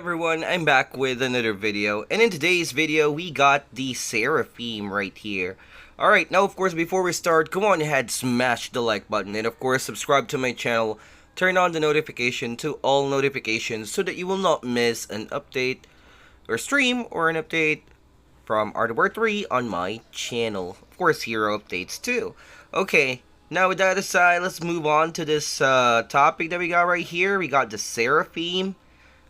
everyone, I'm back with another video, and in today's video we got the Seraphim right here. Alright, now of course before we start, go on ahead, smash the like button, and of course subscribe to my channel, turn on the notification to all notifications so that you will not miss an update or stream or an update from AOW3 on my channel. Of course hero updates too. Okay, now with that aside, let's move on to this topic that we got right here. We got the Seraphim.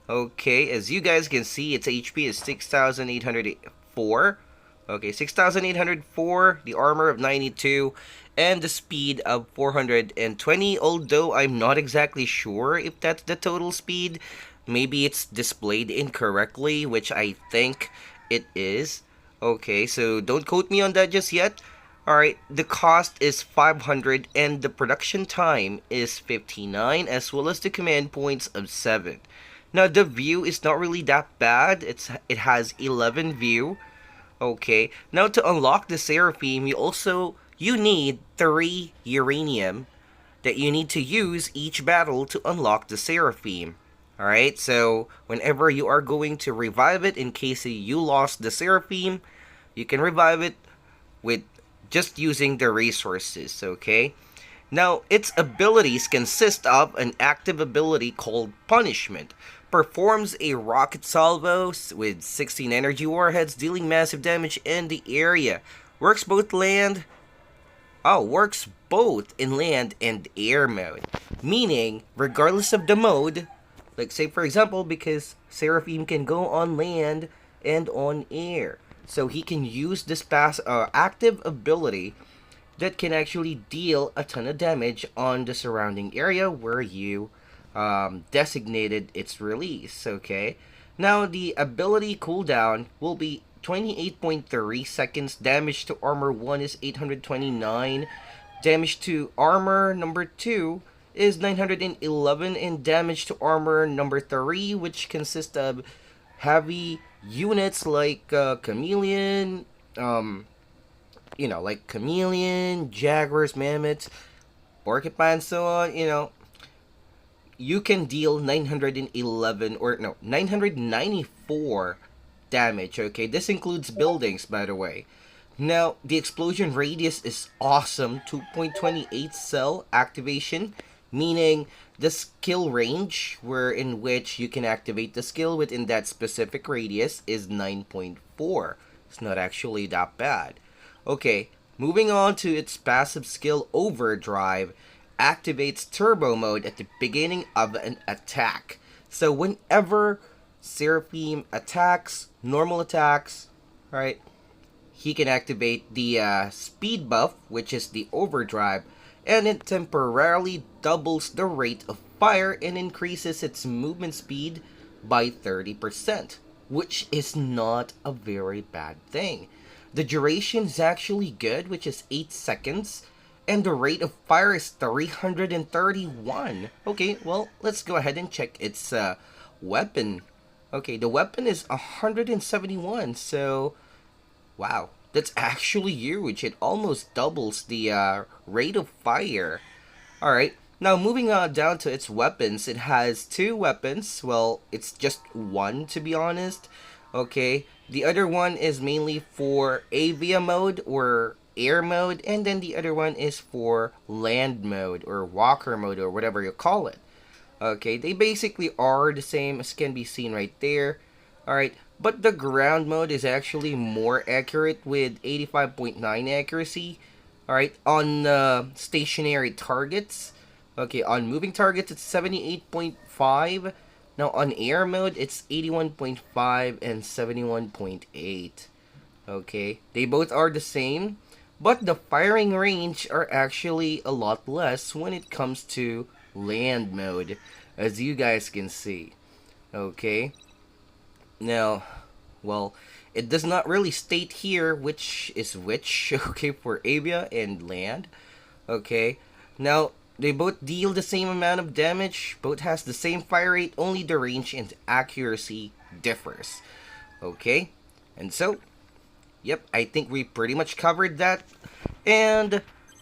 Okay, as you guys can see, its HP is 6,804. Okay, 6,804, the armor of 92, and the speed of 420, although I'm not exactly sure if that's the total speed. Maybe it's displayed incorrectly, which I think it is. Okay, so don't quote me on that just yet. Alright, the cost is 500 and the production time is 59, as well as the command points of 7. Now the view is not really that bad. It has 11 view. Okay. Now to unlock the Seraphim, you need 3 uranium that you need to use each battle to unlock the Seraphim. Alright, so whenever you are going to revive it, in case you lost the Seraphim, you can revive it with just using the resources, okay? Now, its abilities consist of an active ability called Punishment. Performs a rocket salvo with 16 energy warheads, dealing massive damage in the area. Works both in land and air mode. Meaning, regardless of the mode, like say for example, because Seraphim can go on land and on air. So he can use this active ability that can actually deal a ton of damage on the surrounding area where you designated its release. Okay, now the ability cooldown will be 28.3 seconds. Damage to armor 1 is 829. Damage to armor number 2 is 911, and damage to armor number 3, which consists of heavy units like chameleon, like chameleon, jaguars, mammoths, porcupines, so on, you can deal 994 damage. Okay, this includes buildings, by the way. Now the explosion radius is awesome. 2.28 cell activation, meaning the skill range in which you can activate the skill within that specific radius is 9.4. It's not actually that bad. Okay, moving on to its passive skill, Overdrive. Activates turbo mode at the beginning of an attack. So whenever Seraphim attacks, normal attacks, right, he can activate the speed buff, which is the overdrive, and it temporarily doubles the rate of fire and increases its movement speed by 30%, which is not a very bad thing. The duration is actually good, which is 8 seconds. And the rate of fire is 331. Okay, well, let's go ahead and check its weapon. Okay, the weapon is 171. So, wow, that's actually huge. It almost doubles the rate of fire. Alright, now moving on down to its weapons. It has 2 weapons. Well, it's just one, to be honest. Okay, the other one is mainly for avia mode or air mode, and then the other one is for land mode or walker mode or whatever you call it. Okay, they basically are the same as can be seen right there. Alright, but the ground mode is actually more accurate with 85.9 accuracy. Alright, on stationary targets. Okay, on moving targets it's 78.5. Now on air mode it's 81.5 and 71.8. Okay, they both are the same, but the firing range are actually a lot less when it comes to land mode, as you guys can see. Okay, now, well, it does not really state here which is which, okay, for avia and land. Okay, now they both deal the same amount of damage, both has the same fire rate, only the range and accuracy differs. Okay, and so yep, I think we pretty much covered that. And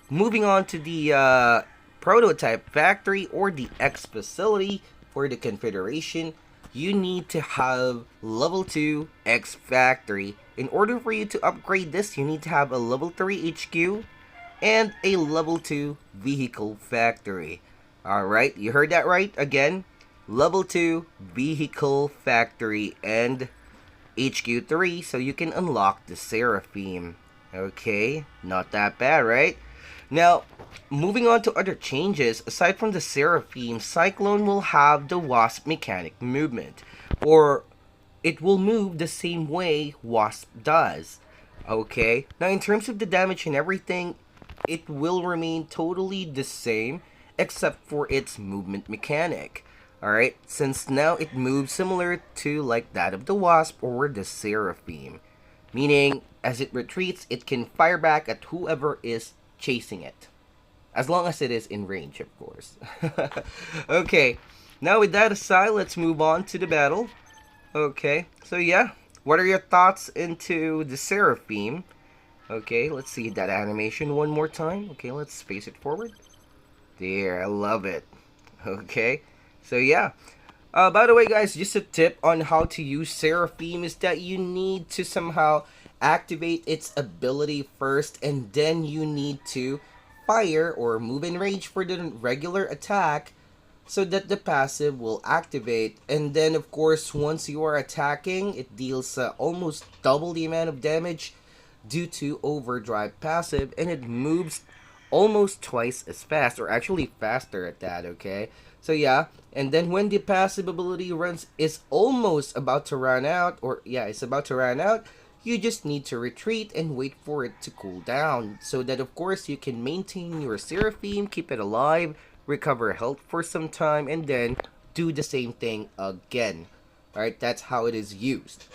moving on to the prototype factory or the X facility for the Confederation. you need to have level 2 X Factory. In order for you to upgrade this, you need to have a level 3 HQ and a level 2 Vehicle Factory. Alright, you heard that right again. Level 2 Vehicle Factory and HQ3 so you can unlock the Seraphim. Okay, not that bad, right? Now, moving on to other changes, aside from the Seraphim, Cyclone will have the Wasp mechanic movement, or it will move the same way Wasp does. Okay, now in terms of the damage and everything, it will remain totally the same except for its movement mechanic. Alright, since now it moves similar to like that of the Wasp or the Seraphim. Meaning, as it retreats, it can fire back at whoever is chasing it. As long as it is in range, of course. Okay, now with that aside, let's move on to the battle. Okay, so yeah, what are your thoughts into the Seraphim? Okay, let's see that animation one more time. Okay, let's face it forward. There, I love it. Okay, so yeah. By the way, guys, just a tip on how to use Seraphim is that you need to somehow activate its ability first, and then you need to fire or move in range for the regular attack so that the passive will activate. And then, of course, once you are attacking, it deals almost double the amount of damage due to overdrive passive, and it moves almost twice as fast, or actually faster at that. Okay, so yeah, and then when the passive ability is almost about to run out, or yeah, it's about to run out, you just need to retreat and wait for it to cool down, so that of course you can maintain your Seraphim, keep it alive, recover health for some time, and then do the same thing again. Alright, that's how it is used.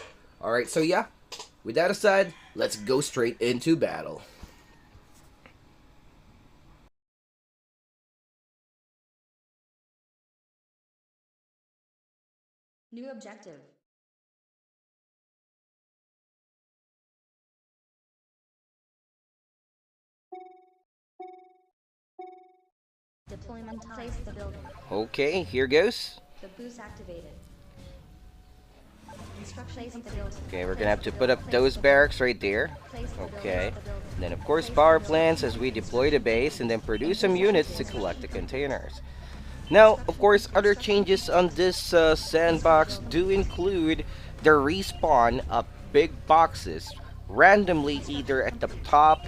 Alright, so yeah, with that aside, let's go straight into battle. New objective. Deployment time. Place the building. Okay, here goes. The boost activated. Instructions. The building. Okay, we're gonna have to put up those barracks right there. Okay. And then of course power plants as we deploy the base, and then produce some units to collect the containers. Now, of course, other changes on this sandbox do include the respawn of big boxes randomly either at the top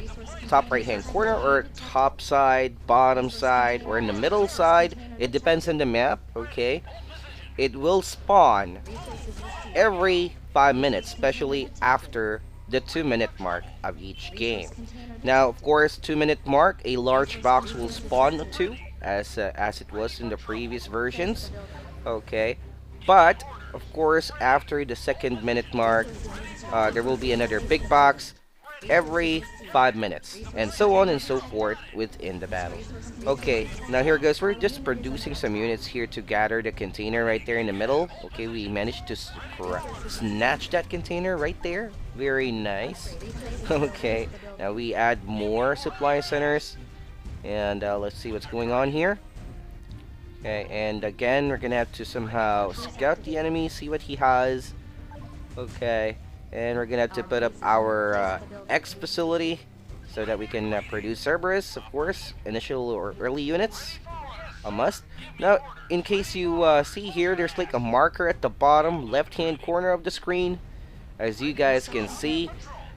right hand corner, or top side, bottom side, or in the middle side. It depends on the map. Okay, it will spawn every 5 minutes, especially after the 2-minute mark of each game. Now, of course, 2-minute mark, a large box will spawn too, as it was in the previous versions. Okay, but of course, after the 2nd minute mark, there will be another big box every 5 minutes, and so on and so forth within the battle. Okay, now here goes. We're just producing some units here to gather the container right there in the middle. Okay, we managed to snatch that container right there. Very nice. Okay, now we add more supply centers, and let's see what's going on here. Okay, and again, we're gonna have to somehow scout the enemy, see what he has. Okay, and we're gonna have to put up our X facility so that we can produce Cerberus, of course, initial or early units, a must. Now, in case you see here, there's like a marker at the bottom left-hand corner of the screen, as you guys can see.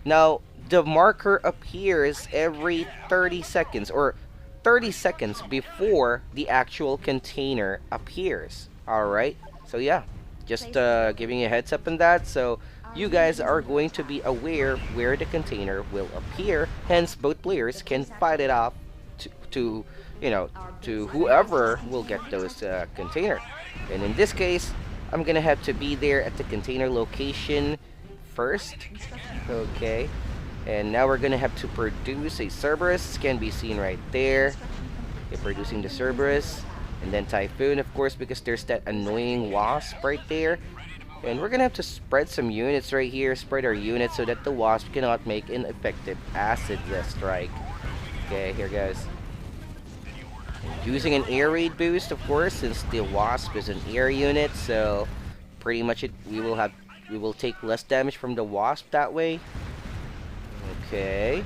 Now, the marker appears every 30 seconds, or 30 seconds before the actual container appears. Alright, so yeah, just giving you a heads up on that, so you guys are going to be aware where the container will appear, hence both players can fight it off to you know, to whoever will get those container. And in this case, I'm gonna have to be there at the container location first. Okay, and now we're gonna have to produce a Cerberus, can be seen right there. Okay, producing the Cerberus, and then Typhoon, of course, because there's that annoying wasp right there. And we're gonna have to spread some units right here, spread our units so that the wasp cannot make an effective acid strike. Okay, here goes. Using an air raid boost, of course, since the wasp is an air unit, so pretty much it. We will take less damage from the wasp that way. Okay,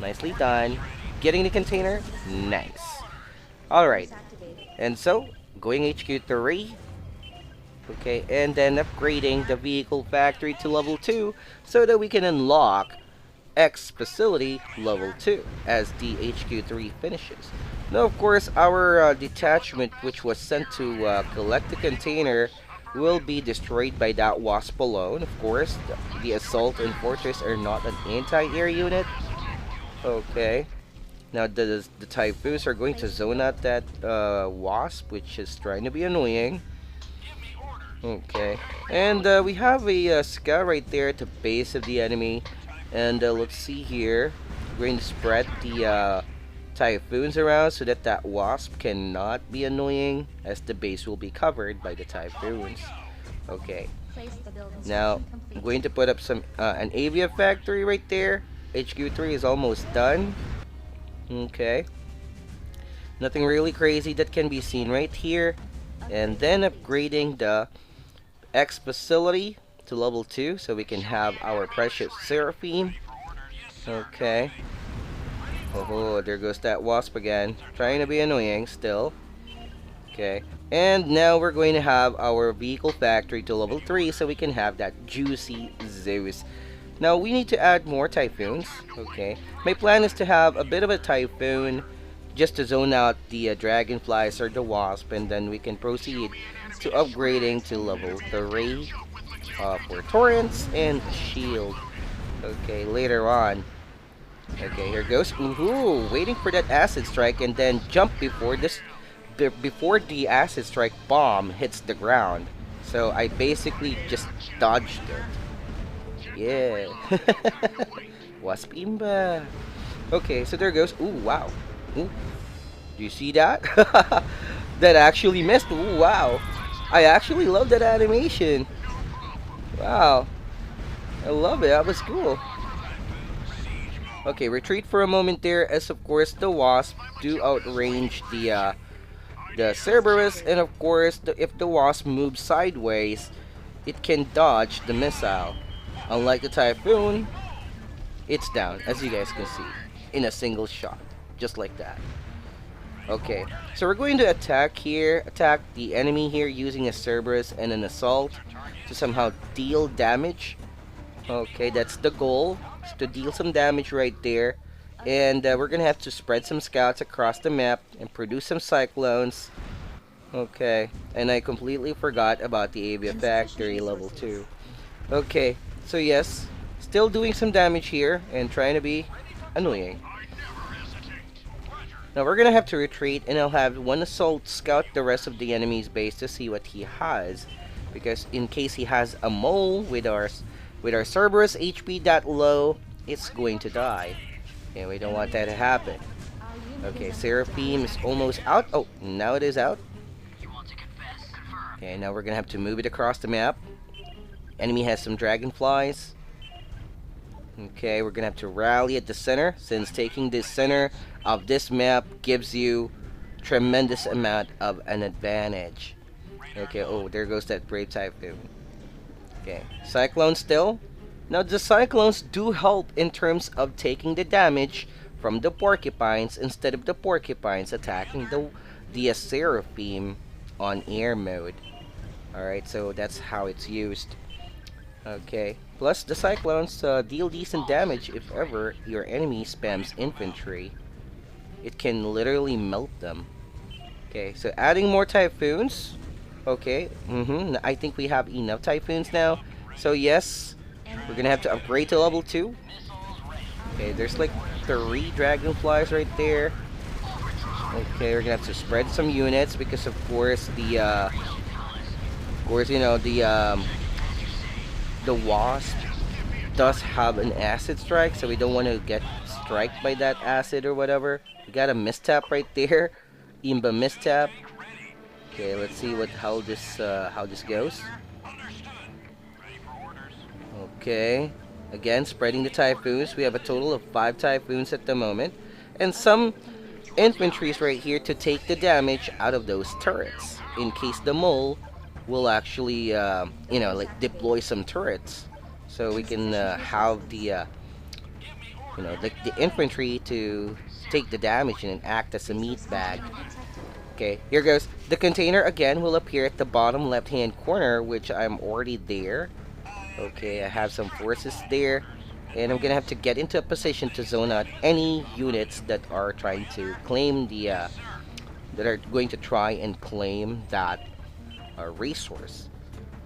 nicely done. Getting the container, nice. All right, Base activated. and so going HQ3. Okay, and then upgrading the vehicle factory to level 2 so that we can unlock X facility level 2 as the HQ3 finishes. Now, of course, our detachment, which was sent to collect the container, will be destroyed by that wasp alone. Of course, the assault and fortress are not an anti-air unit. Okay. Now, the typhoons are going to zone out that wasp, which is trying to be annoying. Okay, and we have a scout right there at the base of the enemy, and let's see here. We're going to spread the typhoons around so that that wasp cannot be annoying, as the base will be covered by the typhoons. Okay, Place the building. now I'm Complete. going to put up some an AVF factory right there. HQ3 is almost done. Okay, nothing really crazy that can be seen right here, and then upgrading the X facility to level 2 so we can have our precious Seraphim. Okay. Oh, there goes that wasp again. Trying to be annoying still. Okay. And now we're going to have our vehicle factory to level 3 so we can have that juicy Zeus. Now we need to add more typhoons. Okay. My plan is to have a bit of a typhoon just to zone out the dragonflies or the wasp, and then we can proceed to upgrading to level 3 for torrents and shield. Okay, later on. Okay, here goes. Ooh, waiting for that acid strike and then jump before before the acid strike bomb hits the ground. So I basically just dodged it. Yeah. Wasp imba. Okay, so there goes. Ooh, wow. Ooh. Do you see that? That actually missed. Ooh, wow. I actually love that animation. Wow. I love it. That was cool. Okay, retreat for a moment there, as of course the wasp do outrange the Cerberus, and of course if the wasp moves sideways, it can dodge the missile. Unlike the typhoon, it's down, as you guys can see, in a single shot, just like that. Okay, so we're going to attack the enemy here using a Cerberus and an assault to somehow deal damage. Okay, that's the goal, is to deal some damage right there. And we're gonna have to spread some scouts across the map and produce some cyclones. Okay, and I completely forgot about the ABF factory level 2. Okay, so yes, still doing some damage here and trying to be annoying. Now we're gonna have to retreat, and I'll have one assault scout the rest of the enemy's base to see what he has, because in case he has a mole with our Cerberus HP that low, it's going to die. And we don't want that to happen. Okay, Seraphim is almost out. Oh, now it is out. Okay, now we're gonna have to move it across the map. Enemy has some dragonflies. Okay, we're gonna have to rally at the center, since taking the center of this map gives you tremendous amount of an advantage. Okay, oh, there goes that brave typhoon. Okay, cyclone still. Now the cyclones do help in terms of taking the damage from the porcupines instead of the porcupines attacking the Seraphim on air mode. Alright, so that's how it's used. Okay, plus the cyclones deal decent damage if ever your enemy spams infantry. It can literally melt them. Okay, so adding more typhoons. Okay, I think we have enough typhoons now. So yes, we're gonna have to upgrade to level 2. Okay, there's like 3 dragonflies right there. Okay, we're gonna have to spread some units because of course the the wasp does have an acid strike, so we don't want to get struck by that acid or whatever. We got a mistap right there, Imba mistap. Okay, let's see how this goes. Okay, again spreading the typhoons. We have a total of 5 typhoons at the moment, and some infantries right here to take the damage out of those turrets in case the mole we'll actually, you know, like deploy some turrets, so we can have the, you know, the infantry to take the damage and act as a meat bag. Okay, here goes. The container again will appear at the bottom left-hand corner, which I'm already there. Okay, I have some forces there, and I'm gonna have to get into a position to zone out any units that are trying to claim the, that are going to try and claim that resource.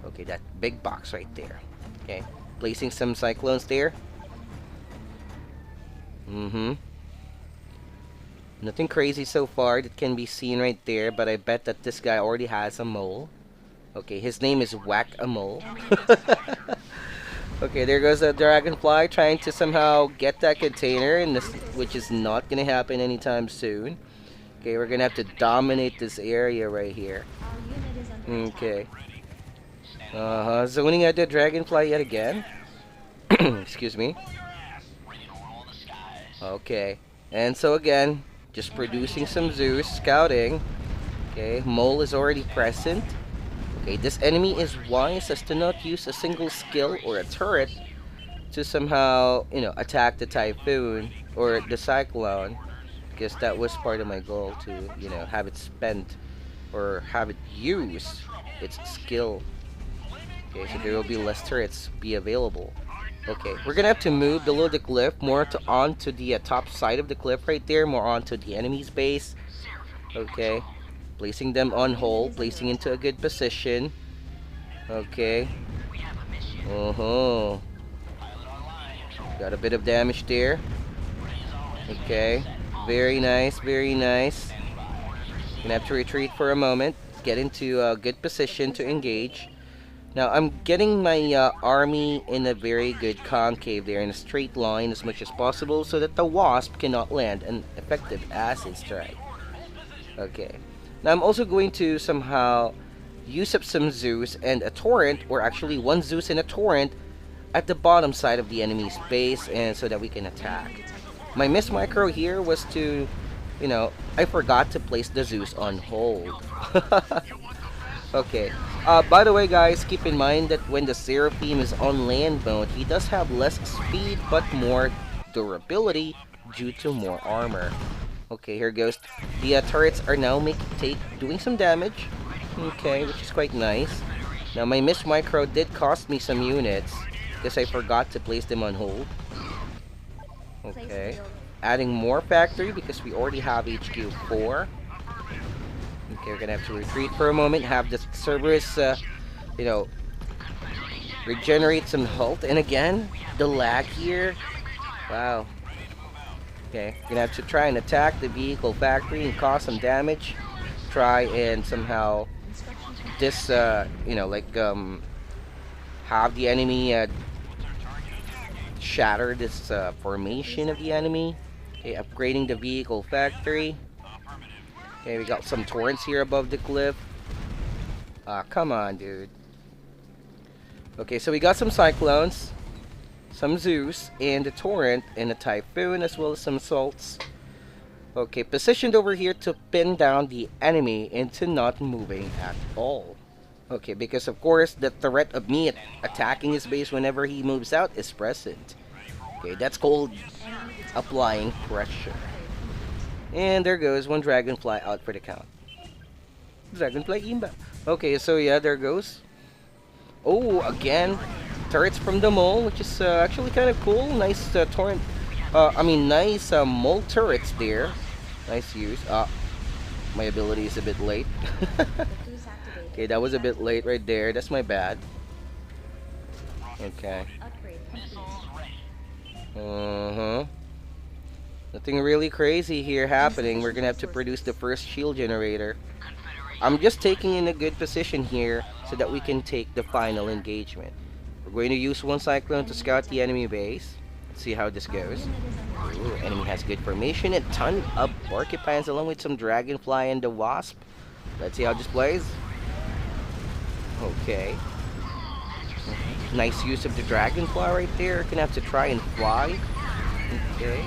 Okay, that big box right there. Okay, placing some cyclones there. Nothing crazy so far that can be seen right there, but I bet that this guy already has a mole. Okay, his name is Whack-a-Mole. Okay, there goes a dragonfly trying to somehow get that container, and this, which is not gonna happen anytime soon. Okay, we're gonna have to dominate this area right here. Okay. Zoning out the dragonfly yet again. Excuse me. Okay, and so again, just producing some Zeus, scouting. Okay, Mole is already present. Okay, this enemy is wise as to not use a single skill or a turret to somehow, you know, attack the Typhoon or the Cyclone, because that was part of my goal to, you know, have it spent or have it use its skill. Okay, so there will be less turrets be available. Okay, we're gonna have to move below the cliff more to onto the top side of the cliff right there, more onto the enemy's base. Okay, placing them on hold, placing into a good position. Okay. Got a bit of damage there. Okay, very nice, very nice. Gonna have to retreat for a moment, get into a good position to engage. Now I'm getting my army in a very good concave there, in a straight line as much as possible, so that the wasp cannot land an effective acid strike. Okay, now I'm also going to somehow use up some Zeus and a torrent, or actually one Zeus and a torrent, at the bottom side of the enemy's base, and so that we can attack. My miss micro here was to, you know, I forgot to place the Zeus on hold. Okay. By the way, guys, keep in mind that when the Seraphim is on land mode, he does have less speed but more durability due to more armor. Okay, here goes. The turrets are now doing some damage. Okay, which is quite nice. Now, my miss micro did cost me some units because I forgot to place them on hold. Okay, adding more factory because we already have HQ 4. Okay, we're gonna have to retreat for a moment, have the Cerberus, you know, regenerate some health. And again, the lag here. Wow. Okay, gonna have to try and attack the vehicle factory and cause some damage. Try and somehow you know, like, have the enemy shatter this formation of the enemy. Okay, upgrading the vehicle factory. Okay, we got some torrents here above the cliff. Come on, dude. Okay, so we got some cyclones, some Zeus, and a torrent, and a typhoon, as well as some salts. Okay, positioned over here to pin down the enemy into not moving at all. Okay, because of course the threat of me attacking his base whenever he moves out is present. Okay, that's called applying pressure. And there goes one dragonfly out for the count. Dragonfly imba. Okay, so yeah, there goes. Oh, again, turrets from the mole, which is actually kind of cool. Nice torrent. Nice mole turrets there. Nice use. My ability is a bit late. Okay, that was a bit late right there. That's my bad. Okay. Nothing really crazy here happening. We're gonna have to produce the first shield generator. I'm just taking in a good position here so that we can take the final engagement. We're going to use one cyclone to scout the enemy base. Let's see how this goes. Ooh, enemy has good formation, a ton of porcupines along with some dragonfly and the wasp. Let's see how this plays. Okay. Nice use of the dragonfly right there. Gonna have to try and fly. Okay.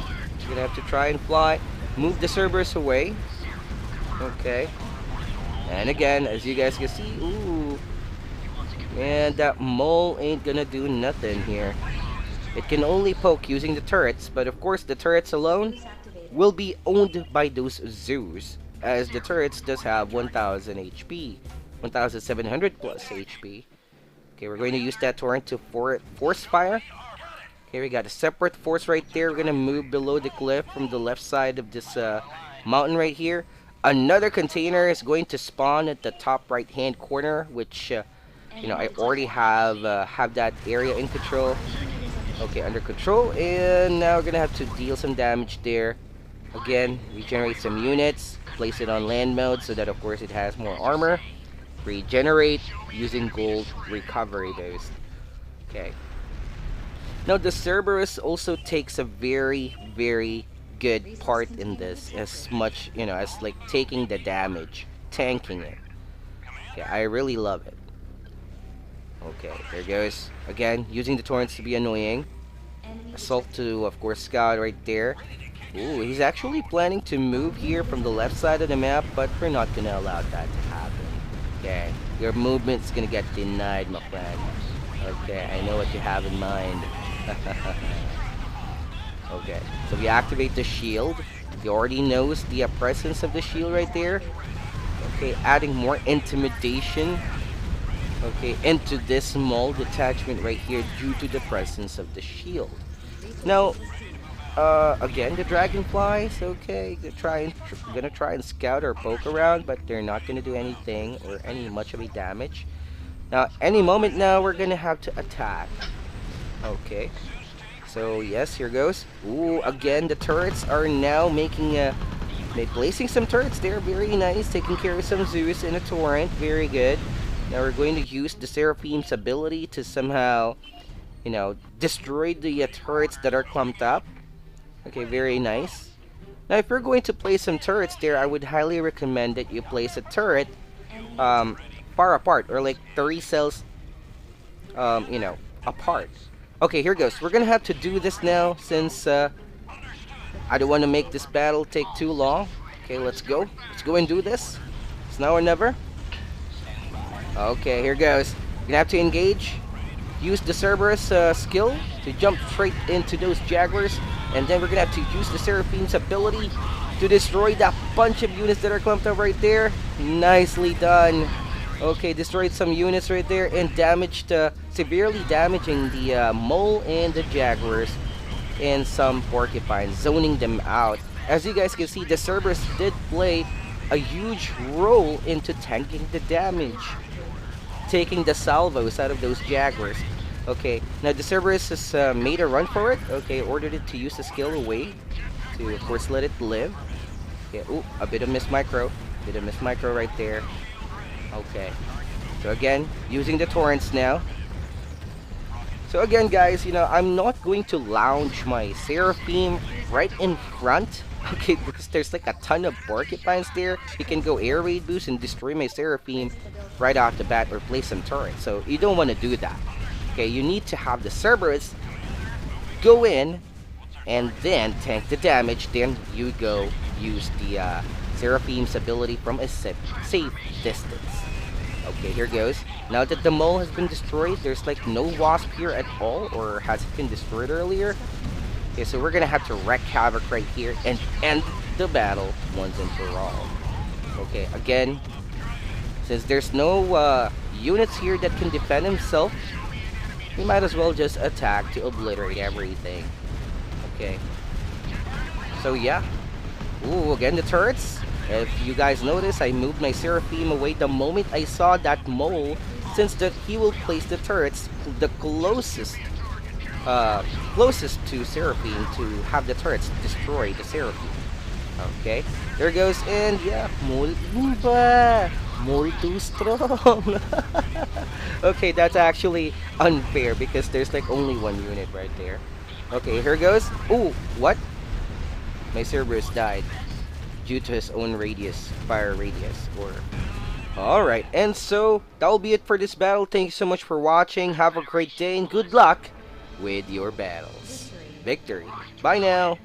Gonna have to try and fly. Move the Cerberus away. Okay. And again, as you guys can see, ooh, And that mole ain't gonna do nothing here. It can only poke using the turrets, but of course the turrets alone Boost activated. will be owned by those zoos, as the turrets does have 1000 HP, 1700 plus HP. Okay, we're going to use that torrent to force fire. Okay, we got a separate force right there. We're gonna move below the cliff from the left side of this mountain right here. Another container is going to spawn at the top right hand corner, which I already have that area in control. Okay, under control, and now we're gonna have to deal some damage there. Again, regenerate some units, place it on land mode so that of course it has more armor. Regenerate using gold recovery boost. Okay. Now the Cerberus also takes a very, very good part in this, as much, as like taking the damage, tanking it. Okay, I really love it. Okay, there goes. Again, using the torrents to be annoying. Assault to, of course, scout right there. Ooh, he's actually planning to move here from the left side of the map, but we're not gonna allow that to happen. Okay, your movement's gonna get denied, my friend. Okay, I know what you have in mind. Okay, so we activate the shield. He already knows the presence of the shield right there. Okay, adding more intimidation. Okay, into this small detachment right here due to the presence of the shield. Now, again, the dragonflies. Okay, gonna try and scout or poke around, but they're not gonna do anything or any much of a damage. Now, any moment now, we're gonna have to attack. Okay. So yes, here goes. Ooh, again, the turrets are now placing some turrets there. Very nice, taking care of some zoos in a torrent. Very good. Now we're going to use the Seraphim's ability to somehow, destroy the turrets that are clumped up. Okay, very nice. Now if you're going to place some turrets there, I would highly recommend that you place a turret far apart, or like 3 cells, apart. Okay, here goes. We're gonna have to do this now since I don't want to make this battle take too long. Okay, let's go. Let's go and do this. It's now or never. Okay, here goes. You're gonna have to engage. Use the Cerberus skill to jump straight into those Jaguars. And then we're gonna have to use the Seraphim's ability to destroy that bunch of units that are clumped up right there. Nicely done. Okay, destroyed some units right there and severely damaging the mole and the Jaguars and some porcupines, zoning them out. As you guys can see, the Cerberus did play a huge role into tanking the damage, taking the salvos out of those Jaguars. Okay, now the Cerberus has made a run for it. Okay, ordered it to use the skill away to, of course, let it live. Okay, ooh, a bit of miss micro. Right there. Okay, so again, using the torrents now. So again, guys, I'm not going to launch my Seraphim right in front. Okay, because there's like a ton of porcupines there. You can go air raid boost and destroy my Seraphim right off the bat or place some turrets. So you don't want to do that. Okay, you need to have the Cerberus go in and then tank the damage. Then you go use the Seraphim's ability from a safe distance. Okay, here goes. Now that the mole has been destroyed, there's like no wasp here at all, or has it been destroyed earlier? Okay, so we're gonna have to wreak havoc right here and end the battle once and for all. Okay, again, since there's no units here that can defend himself, we might as well just attack to obliterate everything. Okay. So yeah. Ooh, again the turrets. If you guys notice, I moved my Seraphim away the moment I saw that mole, since that he will place the turrets the closest to Seraphim to have the turrets destroy the Seraphim. Okay, there goes, and yeah, more too strong. Okay, that's actually unfair because there's like only one unit right there. Okay, here goes. Ooh, what? My Cerberus died due to his own fire radius, or... Alright, and so, that will be it for this battle. Thank you so much for watching. Have a great day, and good luck with your battles. Victory. Bye now.